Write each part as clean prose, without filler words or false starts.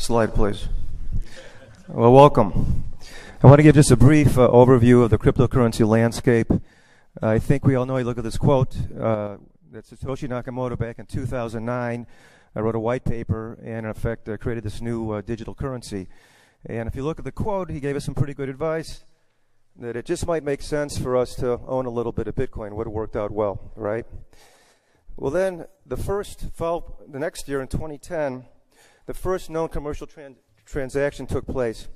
Slide, please. Well, welcome. I want to give just a brief overview of the cryptocurrency landscape. I think we all know, you look at this quote, that Satoshi Nakamoto back in 2009 wrote a white paper and in effect created this new digital currency. And if you look at the quote, he gave us some pretty good advice that it just might make sense for us to own a little bit of Bitcoin. Would have worked out well, right? Well, then the next year in 2010, the first known commercial transaction took place.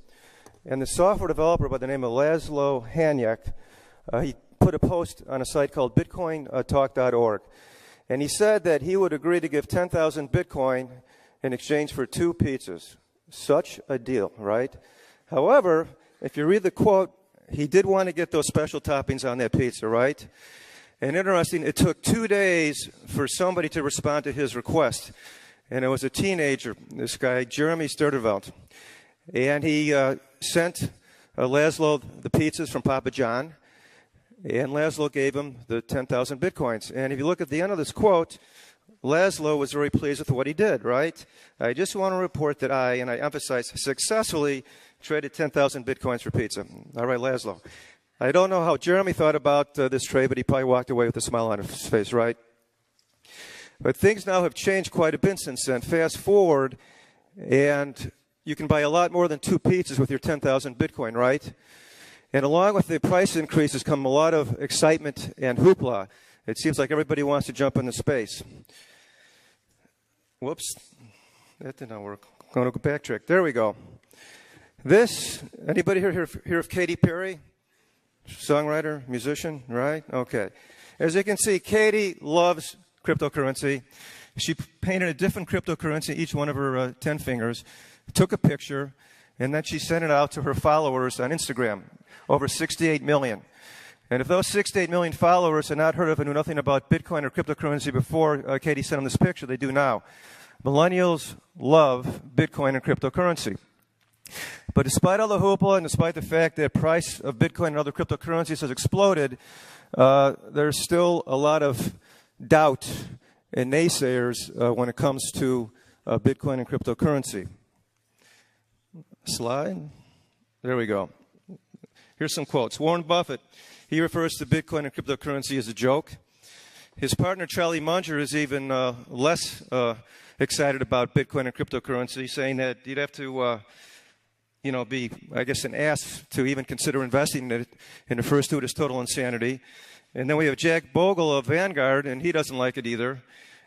And the software developer by the name of Laszlo Hanyak, he put a post on a site called bitcointalk.org. And he said that he would agree to give 10,000 Bitcoin in exchange for 2 pizzas. Such a deal, right? However, if you read the quote, he did want to get those special toppings on that pizza, right? And interesting, it took 2 days for somebody to respond to his request. And it was a teenager, this guy, Jeremy Sturtevant. And he sent Laszlo the pizzas from Papa John. And Laszlo gave him the 10,000 Bitcoins. And if you look at the end of this quote, Laszlo was very pleased with what he did, right? I just want to report that I emphasize, successfully traded 10,000 Bitcoins for pizza. All right, Laszlo. I don't know how Jeremy thought about this trade, but he probably walked away with a smile on his face, right? But things now have changed quite a bit since then. Fast forward, and you can buy a lot more than 2 pizzas with your 10,000 Bitcoin, right? And along with the price increases come a lot of excitement and hoopla. It seems like everybody wants to jump into space. Whoops, that did not work. I'm going to go backtrack. There we go. Anybody hear of Katy Perry? Songwriter, musician, right? Okay. As you can see, Katy loves cryptocurrency. She painted a different cryptocurrency each one of her 10 fingers, took a picture, and then she sent it out to her followers on Instagram, over 68 million. And if those 68 million followers had not heard of and knew nothing about Bitcoin or cryptocurrency before Katy sent them this picture, they do now. Millennials love Bitcoin and cryptocurrency. But despite all the hoopla and despite the fact that the price of Bitcoin and other cryptocurrencies has exploded, there's still a lot of doubt and naysayers when it comes to Bitcoin and cryptocurrency. Slide. There we go. Here's some quotes. Warren Buffett, he refers to Bitcoin and cryptocurrency as a joke. His partner, Charlie Munger, is even less excited about Bitcoin and cryptocurrency, saying that you'd have to be, I guess, an ass to even consider investing in it, and refers to it as total insanity. And then we have Jack Bogle of Vanguard, and he doesn't like it either.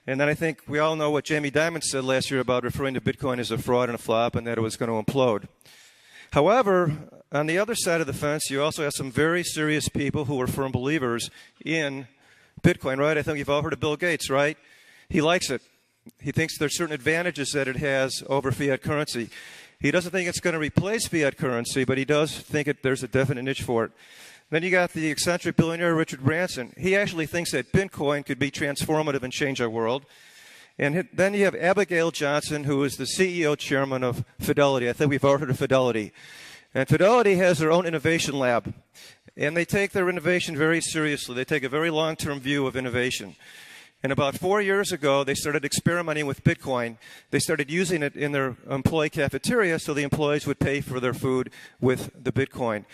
And then I think we all know what Jamie Dimon said last year about referring to Bitcoin as a fraud and a flop and that it was going to implode. However, on the other side of the fence, you also have some very serious people who are firm believers in Bitcoin, right? I think you've all heard of Bill Gates, right? He likes it. He thinks there's certain advantages that it has over fiat currency. He doesn't think it's going to replace fiat currency, but he does think there's a definite niche for it. Then you got the eccentric billionaire Richard Branson. He actually thinks that Bitcoin could be transformative and change our world. And then you have Abigail Johnson, who is the CEO chairman of Fidelity. I think we've all heard of Fidelity. And Fidelity has their own innovation lab. And they take their innovation very seriously. They take a very long-term view of innovation. And about 4 years ago, they started experimenting with Bitcoin. They started using it in their employee cafeteria so the employees would pay for their food with the Bitcoin.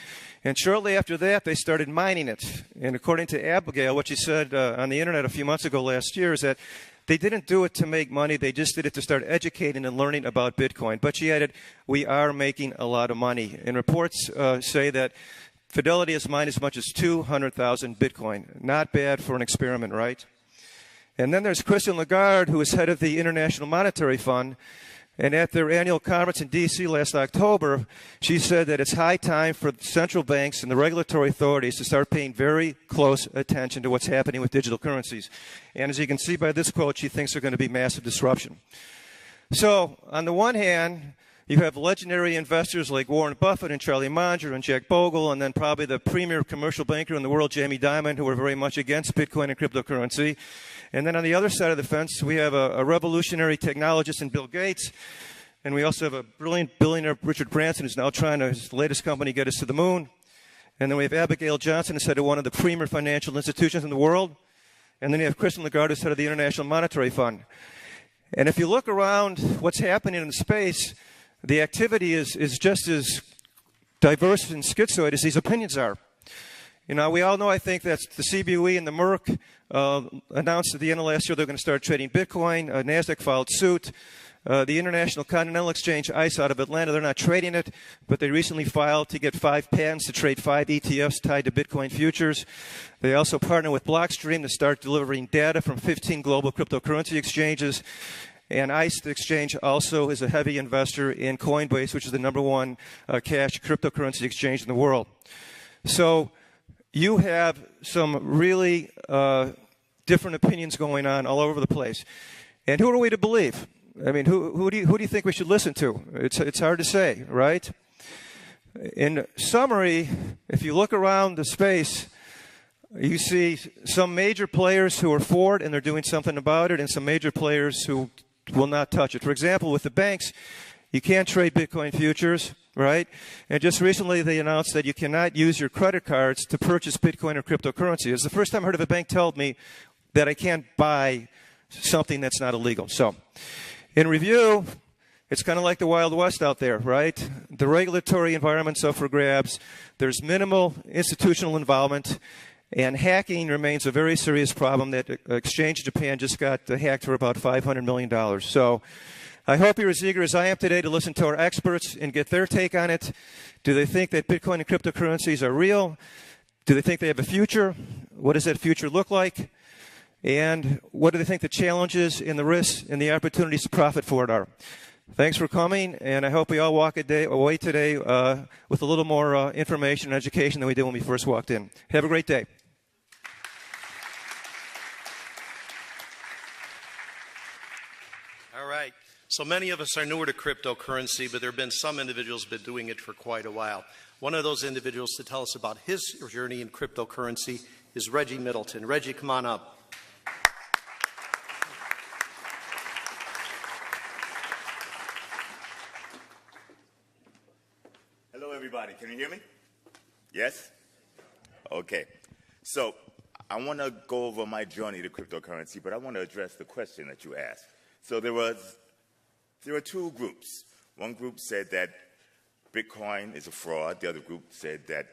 And shortly after that, they started mining it. And according to Abigail, what she said on the internet a few months ago last year is that they didn't do it to make money. They just did it to start educating and learning about Bitcoin. But she added, we are making a lot of money. And reports say that Fidelity has mined as much as 200,000 Bitcoin. Not bad for an experiment, right? And then there's Christine Lagarde, who is head of the International Monetary Fund. And at their annual conference in D.C. last October, she said that it's high time for central banks and the regulatory authorities to start paying very close attention to what's happening with digital currencies. And as you can see by this quote, she thinks there's going to be massive disruption. So on the one hand, you have legendary investors like Warren Buffett and Charlie Munger and Jack Bogle, and then probably the premier commercial banker in the world, Jamie Dimon, who are very much against Bitcoin and cryptocurrency. And then on the other side of the fence, we have a revolutionary technologist in Bill Gates, and we also have a brilliant billionaire, Richard Branson, who's now trying to, his latest company, get us to the moon. And then we have Abigail Johnson, who's head of one of the premier financial institutions in the world. And then you have Christine Lagarde, who's head of the International Monetary Fund. And if you look around what's happening in space, the activity is just as diverse and schizoid as these opinions are. You know, we all know, I think, that the CBOE and the Merck announced at the end of last year they're going to start trading Bitcoin. NASDAQ filed suit. The International Continental Exchange, ICE, out of Atlanta, they're not trading it, but they recently filed to get 5 patents to trade 5 ETFs tied to Bitcoin futures. They also partner with Blockstream to start delivering data from 15 global cryptocurrency exchanges. And ICE, the exchange, also is a heavy investor in Coinbase, which is the #1 cash cryptocurrency exchange in the world. So you have some really different opinions going on all over the place. And who are we to believe? I mean, who do you think we should listen to? It's hard to say, right? In summary, if you look around the space, you see some major players who are for it and they're doing something about it, and some major players who will not touch it. For example, with the banks, you can't trade Bitcoin futures, right? And just recently they announced that you cannot use your credit cards to purchase Bitcoin or cryptocurrency. It's the first time I heard of a bank told me that I can't buy something that's not illegal. So, in review, it's kind of like the Wild West out there, right? The regulatory environment's up for grabs. There's minimal institutional involvement. And hacking remains a very serious problem. That exchange in Japan just got hacked for about $500 million. So I hope you're as eager as I am today to listen to our experts and get their take on it. Do they think that Bitcoin and cryptocurrencies are real? Do they think they have a future? What does that future look like? And what do they think the challenges and the risks and the opportunities to profit for it are? Thanks for coming, and I hope we all walk away today with a little more information and education than we did when we first walked in. Have a great day. All right. So many of us are newer to cryptocurrency, but there have been some individuals who have been doing it for quite a while. One of those individuals to tell us about his journey in cryptocurrency is Reggie Middleton. Reggie, come on up. Hello, everybody. Can you hear me? Yes? Okay. So I want to go over my journey to cryptocurrency, but I want to address the question that you asked. So there were 2 groups. One group said that Bitcoin is a fraud. The other group said that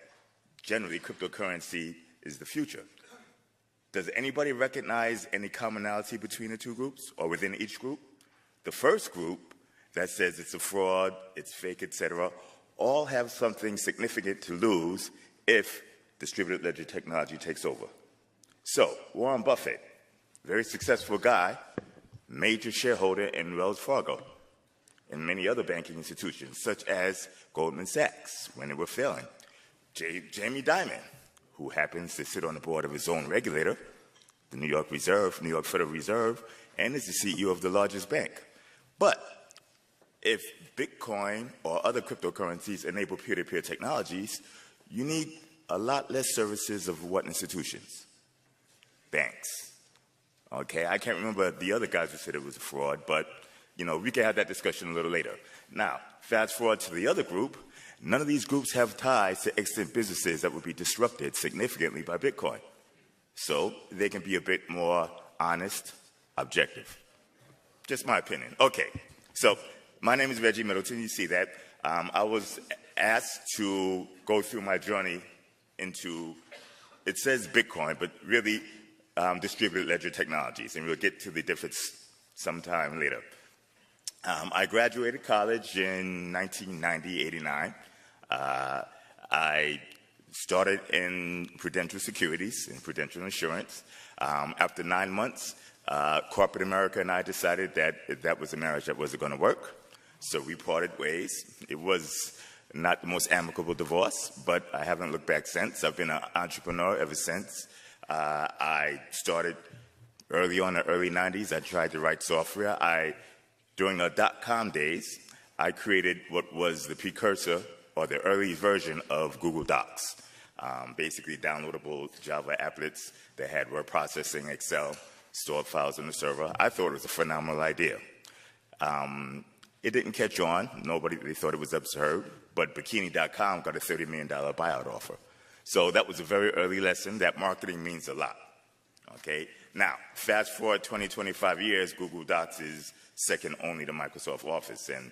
generally cryptocurrency is the future. Does anybody recognize any commonality between the 2 groups or within each group? The first group that says it's a fraud, it's fake, etc., all have something significant to lose if distributed ledger technology takes over. So, Warren Buffett, very successful guy, major shareholder in Wells Fargo and many other banking institutions, such as Goldman Sachs, when they were failing. Jamie Dimon, who happens to sit on the board of his own regulator, the New York Federal Reserve, and is the CEO of the largest bank. But if Bitcoin or other cryptocurrencies enable peer-to-peer technologies, you need a lot less services of what institutions? Banks. Okay, I can't remember the other guys who said it was a fraud, but you know, we can have that discussion a little later. Now, fast forward to the other group. None of these groups have ties to extant businesses that would be disrupted significantly by Bitcoin. So they can be a bit more honest, objective. Just my opinion. Okay, so my name is Reggie Middleton. You see that. I was asked to go through my journey into, it says Bitcoin, but really distributed ledger technologies, and we'll get to the difference sometime later. I graduated college in 1990-89. I started in Prudential Securities, in Prudential Insurance. After 9 months, corporate America and I decided that that was a marriage that wasn't going to work. So we parted ways. It was not the most amicable divorce, but I haven't looked back since. I've been an entrepreneur ever since. I started early on in the early 90s. I tried to write software. During the .com days, I created what was the precursor or the early version of Google Docs. Basically downloadable Java applets that had word processing, Excel, stored files on the server. I thought it was a phenomenal idea. It didn't catch on. They thought it was absurd. But Bikini.com got a $30 million buyout offer. So that was a very early lesson that marketing means a lot. Okay? Now, fast forward 20, 25 years, Google Docs is second only to Microsoft Office, and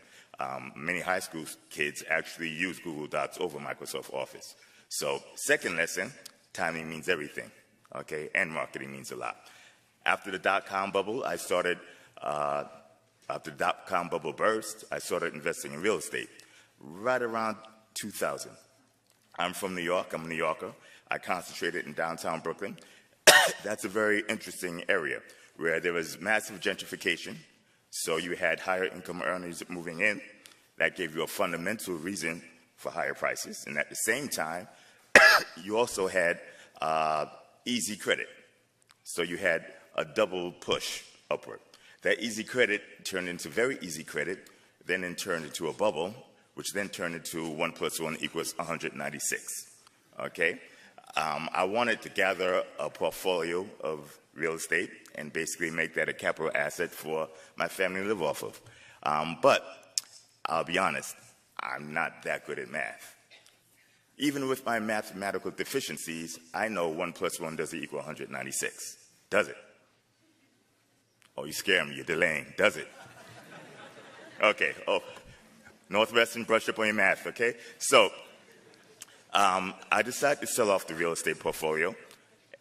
many high school kids actually use Google Docs over Microsoft Office. So, second lesson, timing means everything, okay? And marketing means a lot. After the dot-com bubble, after the dot-com bubble burst, I started investing in real estate right around 2000. I'm from New York. I'm a New Yorker. I concentrated in downtown Brooklyn. That's a very interesting area where there was massive gentrification. So you had higher income earners moving in. That gave you a fundamental reason for higher prices. And at the same time, you also had easy credit. So you had a double push upward. That easy credit turned into very easy credit, then it turned into a bubble, which then turned into 1 + 1 = 196. Okay? I wanted to gather a portfolio of real estate and basically make that a capital asset for my family to live off of. But I'll be honest, I'm not that good at math. Even with my mathematical deficiencies, I know 1 + 1 doesn't = 196. Does it? Oh, you scare me. You're delaying. Does it? Okay. Oh, Northwestern, brush up on your math, okay? So I decided to sell off the real estate portfolio,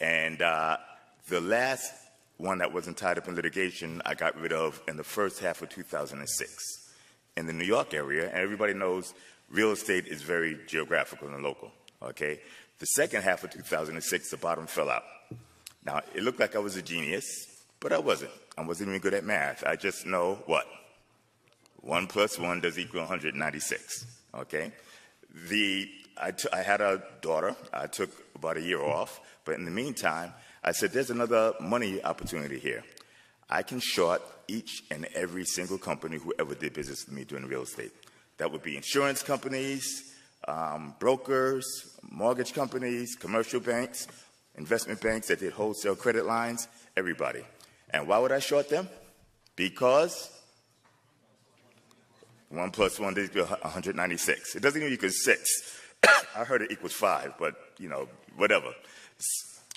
and the last one that wasn't tied up in litigation I got rid of in the first half of 2006 in the New York area, and everybody knows real estate is very geographical and local, okay? The second half of 2006, the bottom fell out. Now, it looked like I was a genius, but I wasn't. I wasn't even good at math. I just know what? 1 + 1 = 196, okay? I had a daughter. I took about a year off, but in the meantime, I said, there's another money opportunity here. I can short each and every single company who ever did business with me doing real estate. That would be insurance companies, brokers, mortgage companies, commercial banks, investment banks that did wholesale credit lines, everybody. And why would I short them? Because 1 + 1 = 196. It doesn't even equal 6. I heard it equals 5, but, whatever.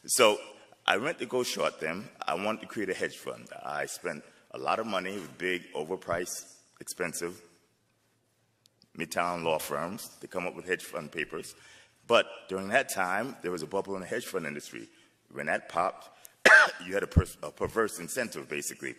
So I went to go short them. I wanted to create a hedge fund. I spent a lot of money with big, overpriced, expensive midtown law firms to come up with hedge fund papers. But during that time, there was a bubble in the hedge fund industry. When that popped, you had a perverse incentive, basically.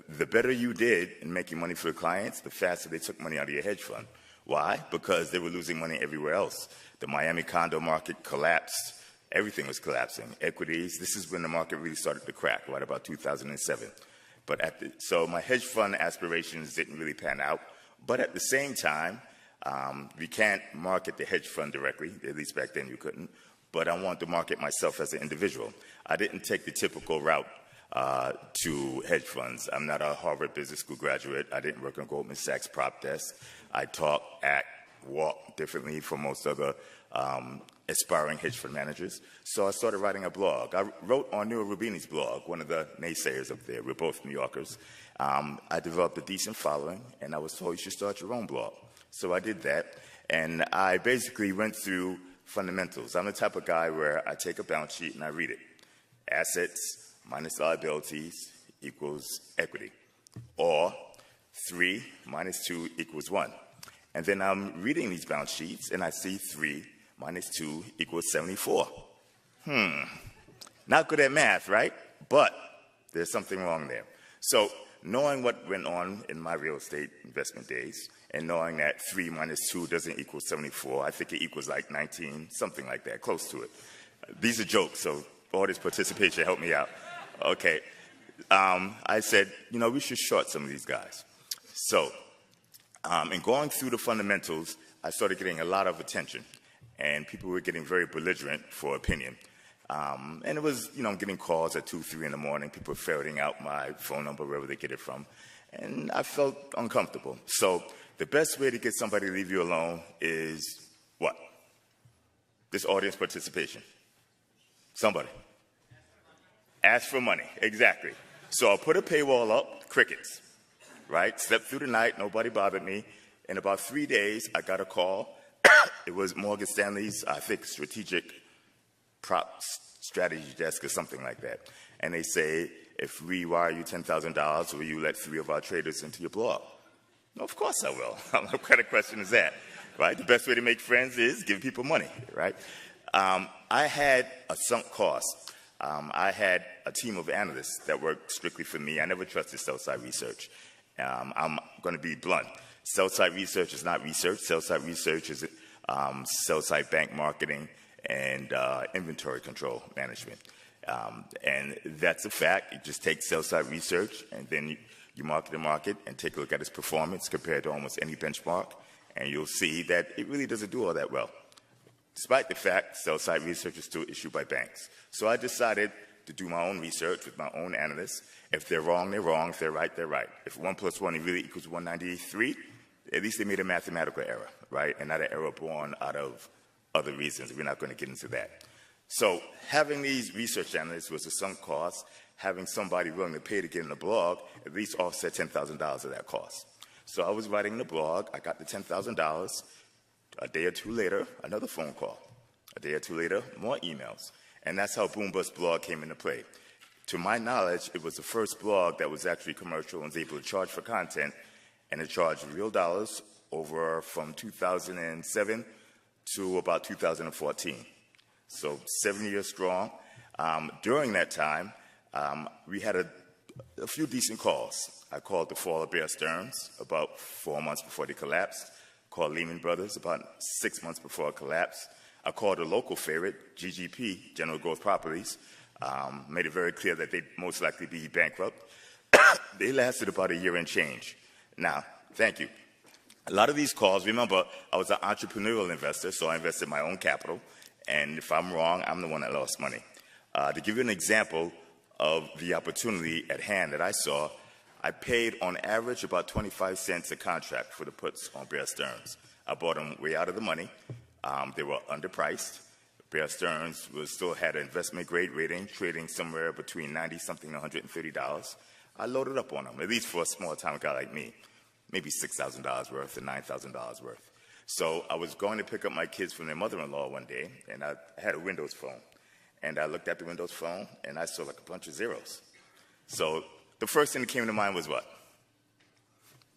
The better you did in making money for the clients, the faster they took money out of your hedge fund. Why? Because they were losing money everywhere else. The Miami condo market collapsed. Everything was collapsing. Equities, this is when the market really started to crack, right about 2007. So my hedge fund aspirations didn't really pan out. But at the same time, we can't market the hedge fund directly. At least back then you couldn't. But I wanted to market myself as an individual. I didn't take the typical route to hedge funds. I'm not a Harvard Business School graduate. I didn't work on Goldman Sachs prop desk. I talk, act, walk differently from most other aspiring hedge fund managers. So I started writing a blog. I wrote on Neil Rubini's blog, one of the naysayers up there. We're both New Yorkers. I developed a decent following, and I was told you should start your own blog. So I did that, and I basically went through fundamentals. I'm the type of guy where I take a balance sheet and I read it. Assets minus liabilities equals equity. Or 3 - 2 = 1. And then I'm reading these balance sheets and I see 3 - 2 = 74. Not good at math, right? But there's something wrong there. So knowing what went on in my real estate investment days, and knowing that 3 - 2 doesn't equal 74, I think it equals like 19, something like that, close to it. These are jokes, so audience participation help me out. Okay. I said, we should short some of these guys. So in going through the fundamentals, I started getting a lot of attention, and people were getting very belligerent for opinion. And it was, getting calls at 2, 3 in the morning, people ferreting out my phone number, wherever they get it from. And I felt uncomfortable. So the best way to get somebody to leave you alone is what? This audience participation. Somebody. Ask for money. Exactly. So I'll put a paywall up, crickets, right? Slept through the night, nobody bothered me. In about 3 days, I got a call. It was Morgan Stanley's, I think, strategic prop strategy desk or something like that. and they say, if we wire you $10,000, will you let 3 of our traders into your blog? No, of course I will. What kind of question is that, right? The best way to make friends is give people money, right? I had a sunk cost. I had a team of analysts that worked strictly for me. I never trusted sell-side research. I'm going to be blunt. Sell-side research is not research. Sell-side research is sell-side bank marketing and inventory control management. And that's a fact. You just take sell-side research, and then you market the market and take a look at its performance compared to almost any benchmark, and you'll see that it really doesn't do all that well, despite the fact sell-side research is still issued by banks. So I decided to do my own research with my own analysts. If they're wrong, they're wrong. If they're right, they're right. If 1 + 1 really equals 193, at least they made a mathematical error, right? And not an error born out of other reasons. We're not going to get into that. So having these research analysts was a sunk cost. Having somebody willing to pay to get in the blog at least offset $10,000 of that cost. So I was writing the blog. I got the $10,000. A day or two later, another phone call. A day or two later, more emails. And that's how Boom Bust Blog came into play. To my knowledge, it was the first blog that was actually commercial and was able to charge for content, and it charged real dollars over from 2007 to about 2014. So 7 years strong. During that time, we had a few decent calls. I called the fall of Bear Stearns about 4 months before they collapsed. Called Lehman Brothers about 6 months before it collapsed. I called a local favorite, GGP, General Growth Properties, made it very clear that they'd most likely be bankrupt. They lasted about a year and change. Now, thank you. A lot of these calls, remember, I was an entrepreneurial investor, so I invested my own capital, and if I'm wrong, I'm the one that lost money. To give you an example of the opportunity at hand that I saw, I paid on average about 25 cents a contract for the puts on Bear Stearns. I bought them way out of the money. They were underpriced. Bear Stearns still had an investment grade rating, trading somewhere between 90-something and $130. I loaded up on them, at least for a small-time guy like me, maybe $6,000 worth or $9,000 worth. So I was going to pick up my kids from their mother-in-law one day, and I had a Windows phone. And I looked at the Windows phone, and I saw like a bunch of zeros. So the first thing that came to mind was what?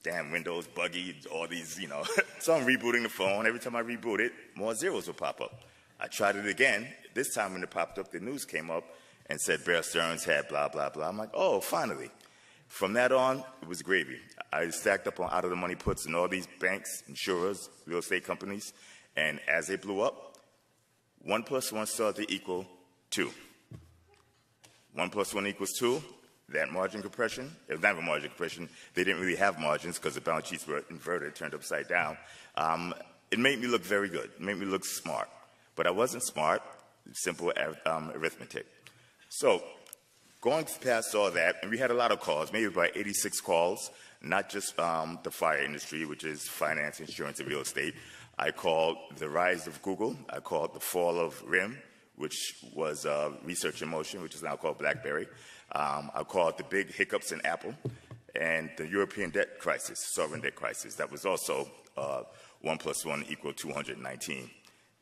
Damn, Windows, buggy, all these, you know. So I'm rebooting the phone. Every time I reboot it, more zeros would pop up. I tried it again. This time when it popped up, the news came up and said Bear Stearns had blah, blah, blah. I'm like, oh, finally. From that on, it was gravy. I stacked up on out-of-the-money puts in all these banks, insurers, real estate companies, and as they blew up, 1 + 1 started to equal 2. 1 + 1 equals 2. That margin compression, it was not even margin compression. They didn't really have margins because the balance sheets were inverted, turned upside down. It made me look very good. It made me look smart. But I wasn't smart, simple arithmetic. So going past all that, and we had a lot of calls, maybe about 86 calls, not just the fire industry, which is finance, insurance, and real estate. I called the rise of Google. I called the fall of RIM, which was Research in Motion, which is now called BlackBerry. I called the big hiccups in Apple and the European debt crisis, sovereign debt crisis. That was also 1 + 1 = 219.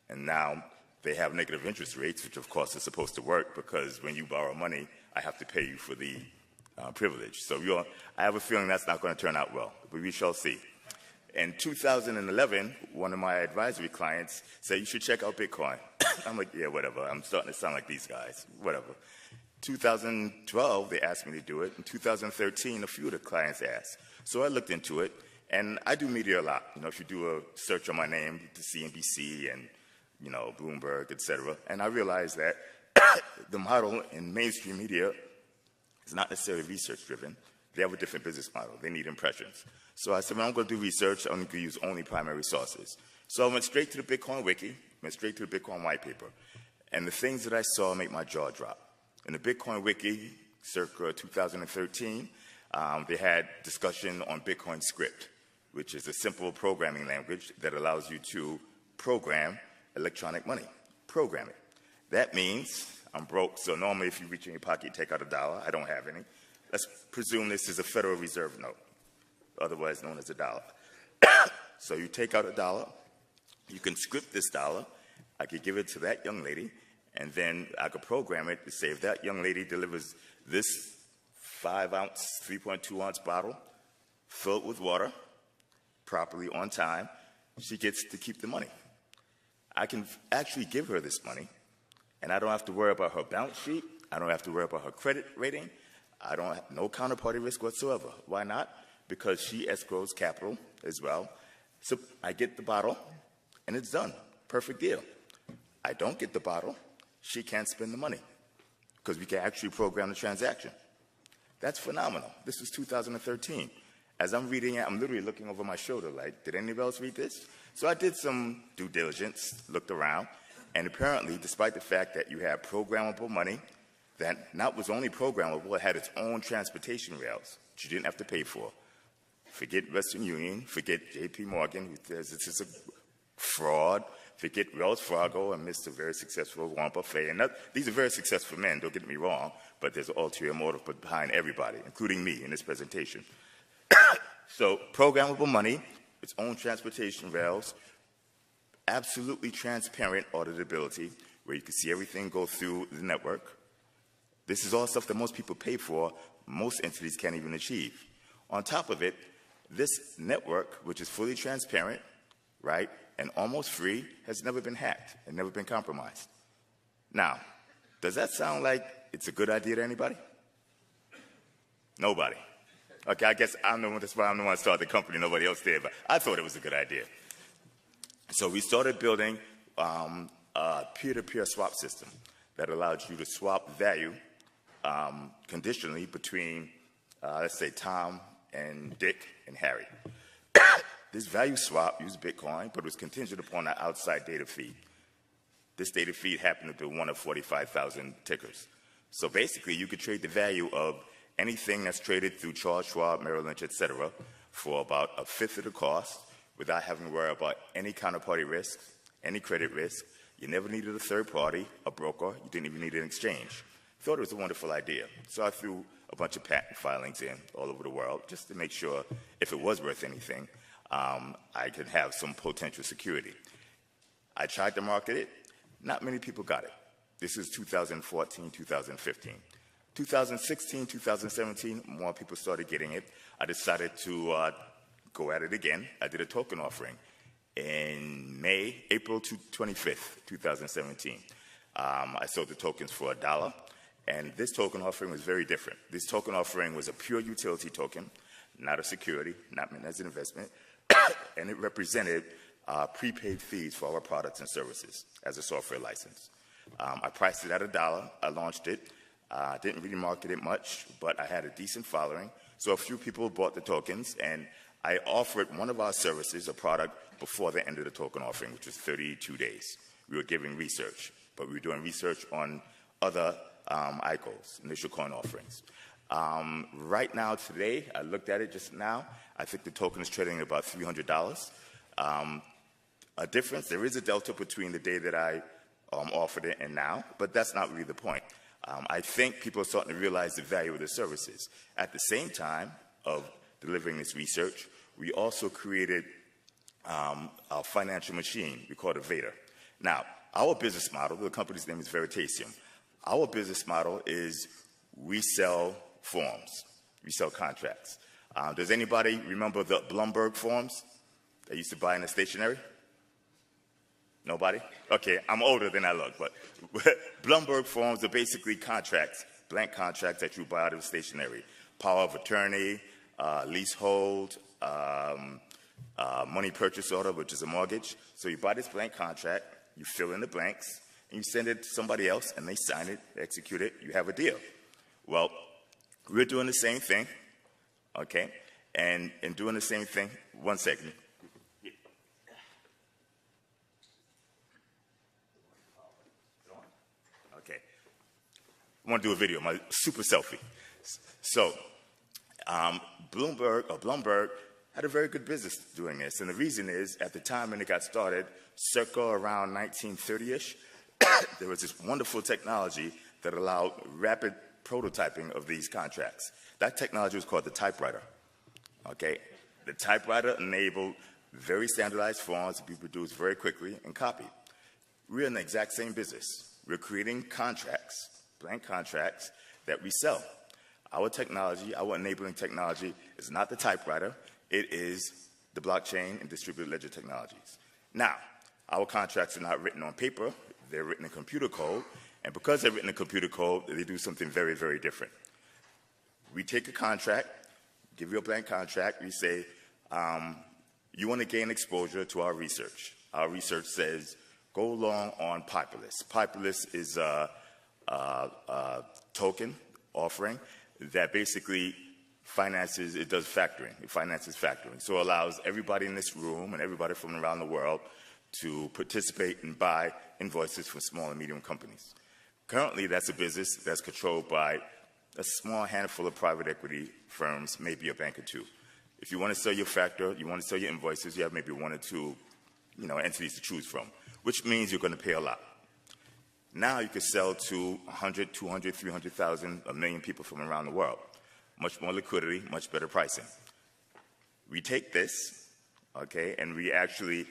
And now they have negative interest rates, which of course is supposed to work because when you borrow money, I have to pay you for the privilege. So I have a feeling that's not going to turn out well, but we shall see. In 2011, one of my advisory clients said, you should check out Bitcoin. I'm like, yeah, whatever. I'm starting to sound like these guys, whatever. 2012, they asked me to do it. In 2013, a few of the clients asked. So I looked into it, and I do media a lot. You know, if you do a search on my name, to CNBC and, you know, Bloomberg, et cetera. And I realized that the model in mainstream media is not necessarily research-driven. They have a different business model. They need impressions. So I said, when I'm going to do research, I'm going to use only primary sources. So I went straight to the Bitcoin Wiki, went straight to the Bitcoin white paper. And the things that I saw make my jaw drop. In the Bitcoin Wiki, circa 2013, they had discussion on Bitcoin script, which is a simple programming language that allows you to program electronic money. Program it. That means I'm broke, so normally if you reach in your pocket, you take out $1. I don't have any. Let's presume this is a Federal Reserve note, otherwise known as a dollar. So you take out $1, you can script this dollar, I could give it to that young lady, and then I could program it to say if that young lady delivers This 5-ounce, 3.2-ounce bottle filled with water, properly on time, she gets to keep the money. I can actually give her this money, and I don't have to worry about her balance sheet. I don't have to worry about her credit rating. I don't have no counterparty risk whatsoever. Why not? Because she escrows capital as well. So I get the bottle, and it's done. Perfect deal. I don't get the bottle, she can't spend the money because we can actually program the transaction. That's phenomenal. This was 2013. As I'm reading it, I'm literally looking over my shoulder like, did anybody else read this? So I did some due diligence, looked around, and apparently, despite the fact that you have programmable money, that not was only programmable, it had its own transportation rails, which you didn't have to pay for. Forget Western Union, forget JP Morgan, who says this is a fraud, forget Wells Fargo and Mr. Very Successful Warren Buffett. And these are very successful men, don't get me wrong, but there's an ulterior motive behind everybody, including me in this presentation. So programmable money, its own transportation rails, absolutely transparent auditability, where you can see everything go through the network. This is all stuff that most people pay for, most entities can't even achieve. On top of it, this network, which is fully transparent, right, and almost free, has never been hacked and never been compromised. Now, does that sound like it's a good idea to anybody? Nobody. Okay, I guess I'm the one, that's why I'm the one that started the company, nobody else did, but I thought it was a good idea. So we started building a peer-to-peer swap system that allowed you to swap value conditionally between, let's say, Tom and Dick and Harry. This value swap used Bitcoin, but it was contingent upon an outside data feed. This data feed happened to be one of 45,000 tickers. So basically, you could trade the value of anything that's traded through Charles Schwab, Merrill Lynch, etc., for about a fifth of the cost without having to worry about any counterparty risk, any credit risk. You never needed a third party, a broker. You didn't even need an exchange. Thought it was a wonderful idea. So I threw a bunch of patent filings in all over the world just to make sure if it was worth anything, I could have some potential security. I tried to market it. Not many people got it. This is 2014, 2015. 2016, 2017, more people started getting it. I decided to go at it again. I did a token offering in April 25th, 2017. I sold the tokens for $1, and this token offering was very different. This token offering was a pure utility token, not a security, not meant as an investment, and it represented prepaid fees for our products and services as a software license. I priced it at $1. I launched it. Didn't really market it much, but I had a decent following. So a few people bought the tokens, and I offered one of our services, a product, before the end of the token offering, which was 32 days. We were giving research, but we were doing research on other ICOs, initial coin offerings. Right now, today, I looked at it just now. I think the token is trading at about $300. A difference, there is a delta between the day that I offered it and now, but that's not really the point. I think people are starting to realize the value of the services. At the same time of delivering this research, we also created a financial machine. We call it Vader. Now, our business model, the company's name is Veritasium. Our business model is we sell forms. We sell contracts. Does anybody remember the Bloomberg forms that used to buy in the stationery? Nobody? Okay, I'm older than I look, but Bloomberg forms are basically contracts, blank contracts that you buy out of the stationery. Power of attorney, leasehold, money purchase order, which is a mortgage. So you buy this blank contract, you fill in the blanks, and you send it to somebody else, and they sign it, execute it, you have a deal. Well, we're doing the same thing, okay? And in doing the same thing, one second. Okay. I want to do a video, my super selfie. So, Bloomberg had a very good business doing this. And the reason is, at the time when it got started, circa around 1930-ish, there was this wonderful technology that allowed rapid prototyping of these contracts. That technology was called the typewriter. Okay? The typewriter enabled very standardized forms to be produced very quickly and copied. We're in the exact same business. We're creating contracts, blank contracts, that we sell. Our technology, our enabling technology, is not the typewriter. It is the blockchain and distributed ledger technologies. Now, our contracts are not written on paper. They're written in computer code. And because they're written in computer code, they do something very, very different. We take a contract, give you a blank contract. We say, you want to gain exposure to our research. Our research says, go long on Populous. Populous is a token offering that basically finances, it does factoring. It finances factoring. So it allows everybody in this room and everybody from around the world to participate and buy invoices from small and medium companies. Currently, that's a business that's controlled by a small handful of private equity firms, maybe a bank or two. If you want to sell your factor, you want to sell your invoices, you have maybe one or two entities to choose from, which means you're going to pay a lot. Now you can sell to 100, 200, 300,000, a million people from around the world. Much more liquidity, much better pricing. We take this, okay, and we actually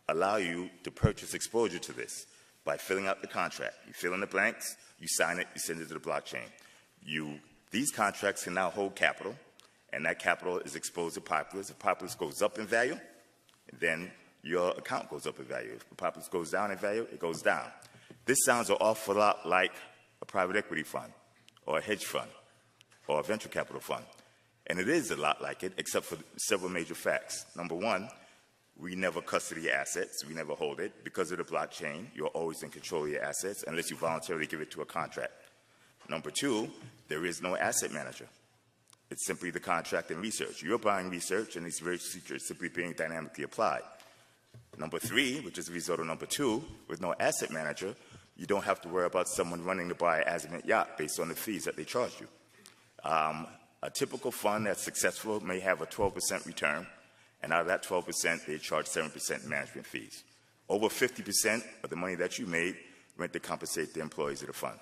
allow you to purchase exposure to this by filling out the contract. You fill in the blanks, you sign it, you send it to the blockchain. These contracts can now hold capital, and that capital is exposed to Populous. If Populous goes up in value, then your account goes up in value. If Populous goes down in value, it goes down. This sounds an awful lot like a private equity fund, or a hedge fund, or a venture capital fund. And it is a lot like it, except for several major facts. Number one, we never custody assets. We never hold it. Because of the blockchain, you're always in control of your assets unless you voluntarily give it to a contract. Number two, there is no asset manager. It's simply the contract and research. You're buying research, and these research is simply being dynamically applied. Number three, which is the result of number two, with no asset manager, you don't have to worry about someone running to buy an Azimut yacht based on the fees that they charge you. A typical fund that's successful may have a 12% return, and out of that 12%, they charge 7% in management fees. Over 50% of the money that you made went to compensate the employees of the fund.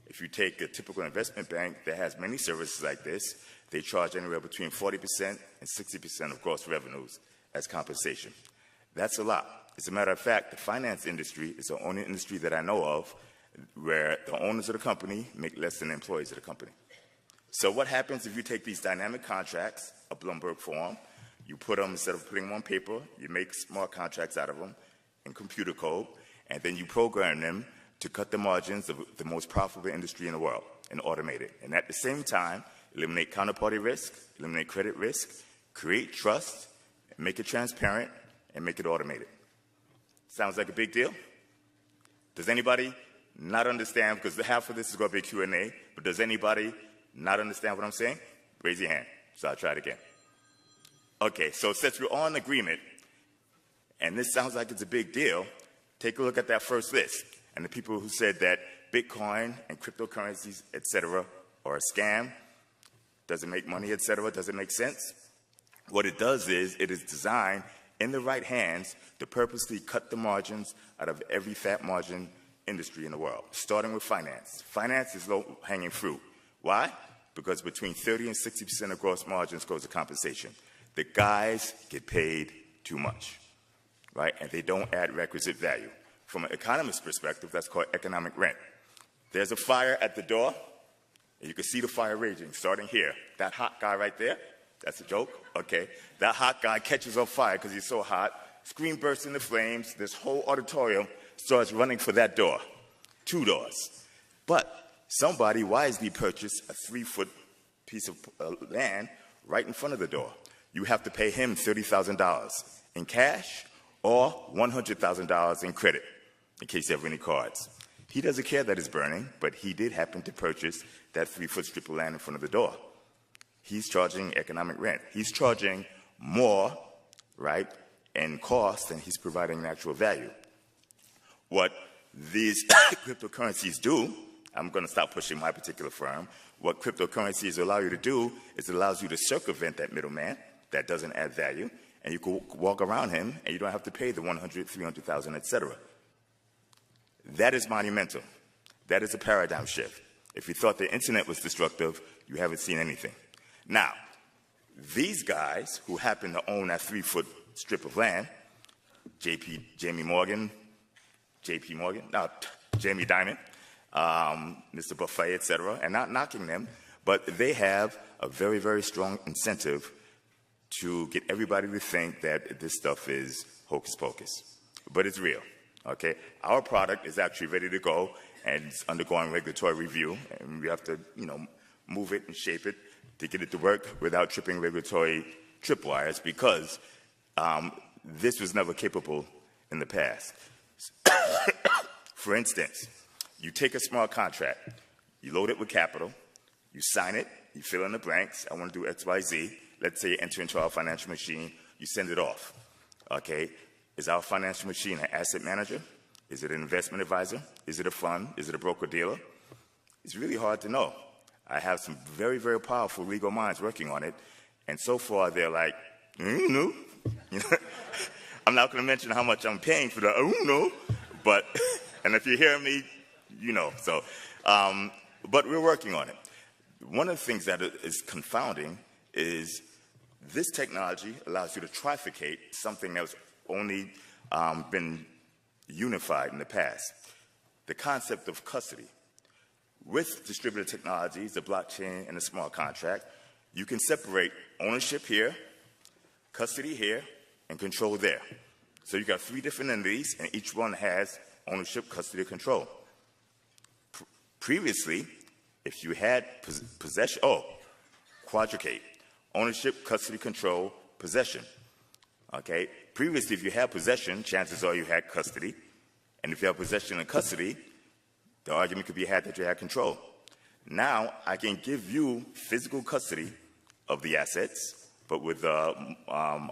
If you take a typical investment bank that has many services like this, they charge anywhere between 40% and 60% of gross revenues as compensation. That's a lot. As a matter of fact, the finance industry is the only industry that I know of where the owners of the company make less than the employees of the company. So what happens if you take these dynamic contracts, a Bloomberg form, you put them, instead of putting them on paper, you make smart contracts out of them in computer code, and then you program them to cut the margins of the most profitable industry in the world and automate it. And at the same time, eliminate counterparty risk, eliminate credit risk, create trust, make it transparent, and make it automated. Sounds like a big deal? Does anybody not understand? Because half of this is going to be Q&A, but does anybody not understand what I'm saying? Raise your hand. So I'll try it again. Okay, so since we're all in agreement, and this sounds like it's a big deal, take a look at that first list. And the people who said that Bitcoin and cryptocurrencies, etc., are a scam, doesn't make money, etc., doesn't make sense. What it does is it is designed in the right hands to purposely cut the margins out of every fat margin industry in the world, starting with finance. Finance is low-hanging fruit. Why? Because between 30 and 60% of gross margins goes to compensation. The guys get paid too much, right? And they don't add requisite value. From an economist's perspective, that's called economic rent. There's a fire at the door, and you can see the fire raging, starting here. That hot guy right there, that's a joke, okay? That hot guy catches on fire because he's so hot, screen bursts into flames, this whole auditorium starts running for that door, 2 doors. But somebody wisely purchased a 3-foot piece of land right in front of the door. You have to pay him $30,000 in cash or $100,000 in credit, in case you have any cards. He doesn't care that it's burning, but he did happen to purchase that 3-foot strip of land in front of the door. He's charging economic rent. He's charging more, right, in cost than he's providing natural value. What these cryptocurrencies do, I'm going to stop pushing my particular firm, what cryptocurrencies allow you to do is it allows you to circumvent that middleman that doesn't add value, and you can walk around him, and you don't have to pay the 100, 300,000, etc. That is monumental. That is a paradigm shift. If you thought the internet was destructive, you haven't seen anything. Now, these guys who happen to own that 3-foot strip of land, Jamie Dimon, Mr. Buffet, et cetera, and not knocking them, but they have a very, very strong incentive to get everybody to think that this stuff is hocus pocus. But it's real, okay? Our product is actually ready to go, and it's undergoing regulatory review, and we have to, move it and shape it to get it to work without tripping regulatory tripwires, because this was never capable in the past. For instance, you take a smart contract, you load it with capital, you sign it, you fill in the blanks, I want to do X, Y, Z. Let's say you enter into our financial machine, you send it off, okay? Is our financial machine an asset manager? Is it an investment advisor? Is it a fund? Is it a broker-dealer? It's really hard to know. I have some very, very powerful legal minds working on it, and so far they're like, no. I'm not going to mention how much I'm paying for the no, but, and if you hear me, so, but we're working on it. One of the things that is confounding is this technology allows you to trafficate something that's only been unified in the past, the concept of custody. With distributed technologies, the blockchain and the smart contract, you can separate ownership here, custody here, and control there. So you've got 3 different entities, and each one has ownership, custody, control. Previously, if you had possession, quadruplicate, ownership, custody, control, possession. Okay? Previously, if you had possession, chances are you had custody. And if you have possession and custody, the argument could be had that you had control. Now, I can give you physical custody of the assets, but with a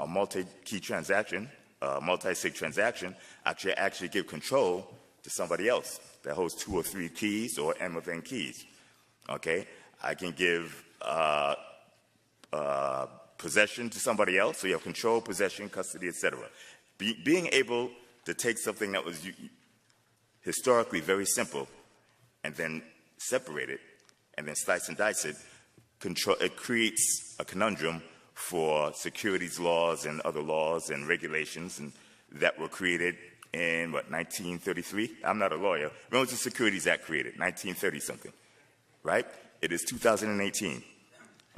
multi-key transaction, multi-sig transaction, actually give control to somebody else that holds 2 or 3 keys or M of N keys. Okay? I can give possession to somebody else, so you have control, possession, custody, etc. Being able to take something that was historically very simple and then separate it and then slice and dice it, it creates a conundrum for securities laws and other laws and regulations that were created in, 1933? I'm not a lawyer. When was the Securities Act created? 1930-something, right? It is 2018.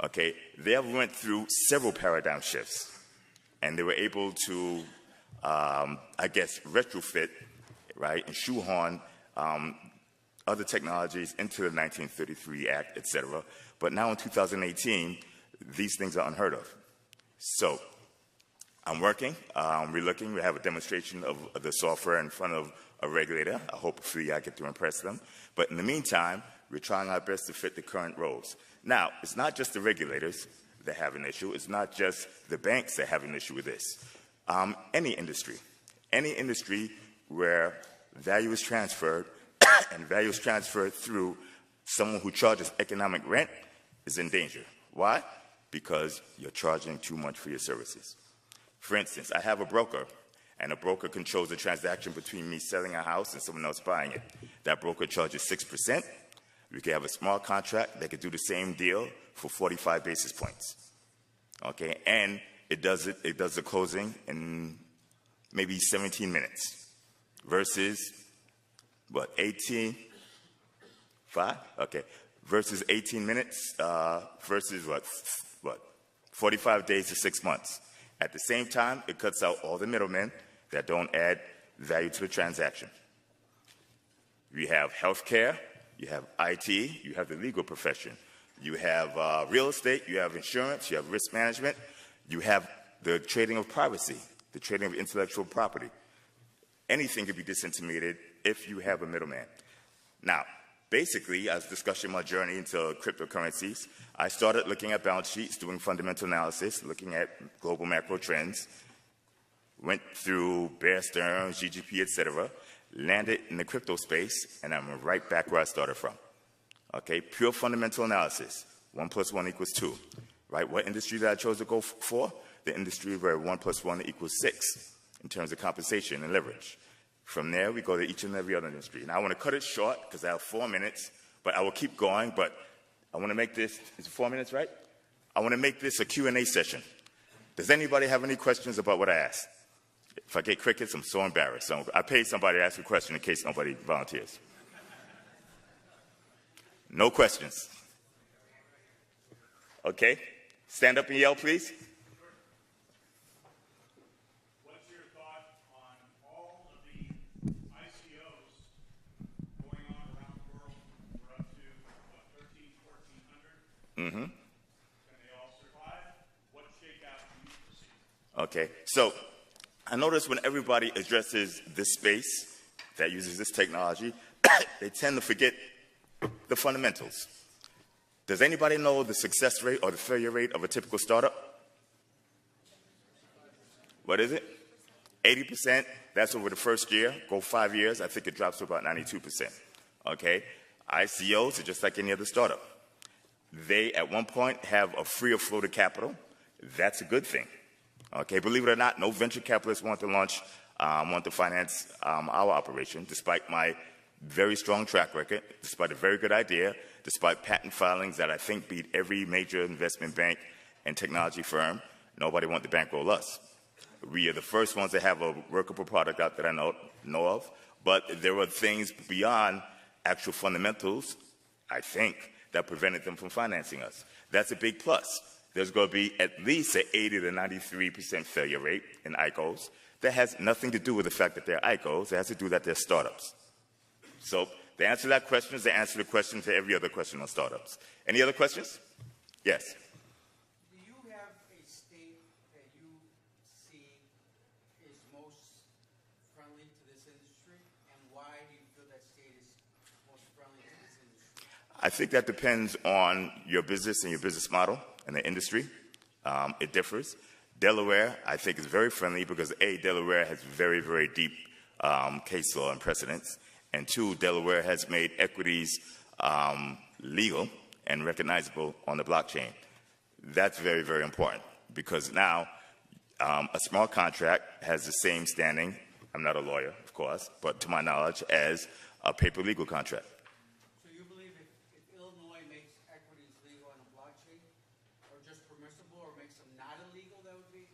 Okay, they have went through several paradigm shifts, and they were able to, retrofit, right, and shoehorn other technologies into the 1933 Act, etc. But now in 2018, these things are unheard of. So I'm working, we're looking, we have a demonstration of the software in front of a regulator. Hopefully I get to impress them. But in the meantime, we're trying our best to fit the current roles. Now, it's not just the regulators that have an issue. It's not just the banks that have an issue with this. Any industry where value is transferred and value is transferred through someone who charges economic rent is in danger. Why? Because you're charging too much for your services. For instance, I have a broker, and a broker controls the transaction between me selling a house and someone else buying it. That broker charges 6%. We could have a smart contract that could do the same deal for 45 basis points. Okay, and it does the closing in maybe 17 minutes versus 18? 5? Okay, versus 18 minutes versus 45 days to 6 months. At the same time, it cuts out all the middlemen that don't add value to the transaction. We have healthcare, you have IT, you have the legal profession, you have real estate, you have insurance, you have risk management, you have the trading of privacy, the trading of intellectual property. Anything can be disintermediated if you have a middleman. Now, basically, as discussing my journey into cryptocurrencies, I started looking at balance sheets, doing fundamental analysis, looking at global macro trends, went through Bear Stearns, GGP, etc., landed in the crypto space, and I'm right back where I started from. Okay, pure fundamental analysis. 1 + 1 = 2. Right? What industry did I chose to go for? The industry where 1 + 1 = 6 in terms of compensation and leverage. From there, we go to each and every other industry. And I want to cut it short because I have 4 minutes, but I will keep going. But I want to make this, is it 4 minutes, right? I want to make this a Q&A session. Does anybody have any questions about what I asked? If I get crickets, I'm so embarrassed. So I paid somebody to ask a question in case nobody volunteers. No questions. Okay. Stand up and yell, please. What's your thought on all of the ICOs going on around the world? We're up to, what, 13, 1400? Mm-hmm. Can they all survive? What shakeout do you foresee? Okay. So I notice when everybody addresses this space that uses this technology, they tend to forget the fundamentals. Does anybody know the success rate or the failure rate of a typical startup? What is it? 80%. That's over the first year. Go 5 years, I think it drops to about 92%. Okay? ICOs are just like any other startup. They, at one point, have a freer flow to capital. That's a good thing. Okay? Believe it or not, no venture capitalists want to finance our operation, despite my very strong track record, despite a very good idea, despite patent filings that I think beat every major investment bank and technology firm. Nobody wanted to bankroll us. We are the first ones to have a workable product out that I know of, but there were things beyond actual fundamentals, I think, that prevented them from financing us. That's a big plus. There's going to be at least an 80 to 93% failure rate in ICOs. That has nothing to do with the fact that they're ICOs. It has to do that they're startups. So the answer to that question is the answer to the question to every other question on startups. Any other questions? Yes. Do you have a state that you see is most friendly to this industry, and why do you feel that state is most friendly to this industry? I think that depends on your business and your business model and the industry. It differs. Delaware, I think, is very friendly because, A, Delaware has very, very deep case law and precedents. And 2, Delaware has made equities legal and recognizable on the blockchain. That's very, very important because now a smart contract has the same standing, I'm not a lawyer, of course, but to my knowledge, as a paper legal contract. So you believe if Illinois makes equities legal on a blockchain, or just permissible, or makes them not illegal, that would be?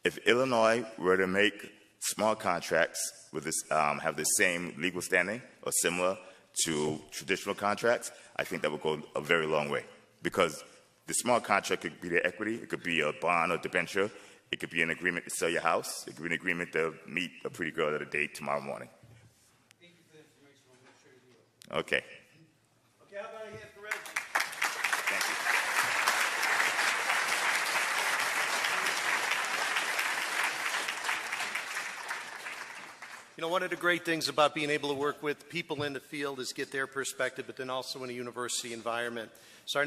If Illinois were to make smart contracts with this, have the same legal standing or similar to traditional contracts, I think that would go a very long way. Because the smart contract could be the equity, it could be a bond or debenture, it could be an agreement to sell your house, it could be an agreement to meet a pretty girl at a date tomorrow morning. Thank you for the information. I'll make sure to do it. Okay. Okay, how about a hand for Reggie? Thank you. You know, one of the great things about being able to work with people in the field is get their perspective, but then also in a university environment. So our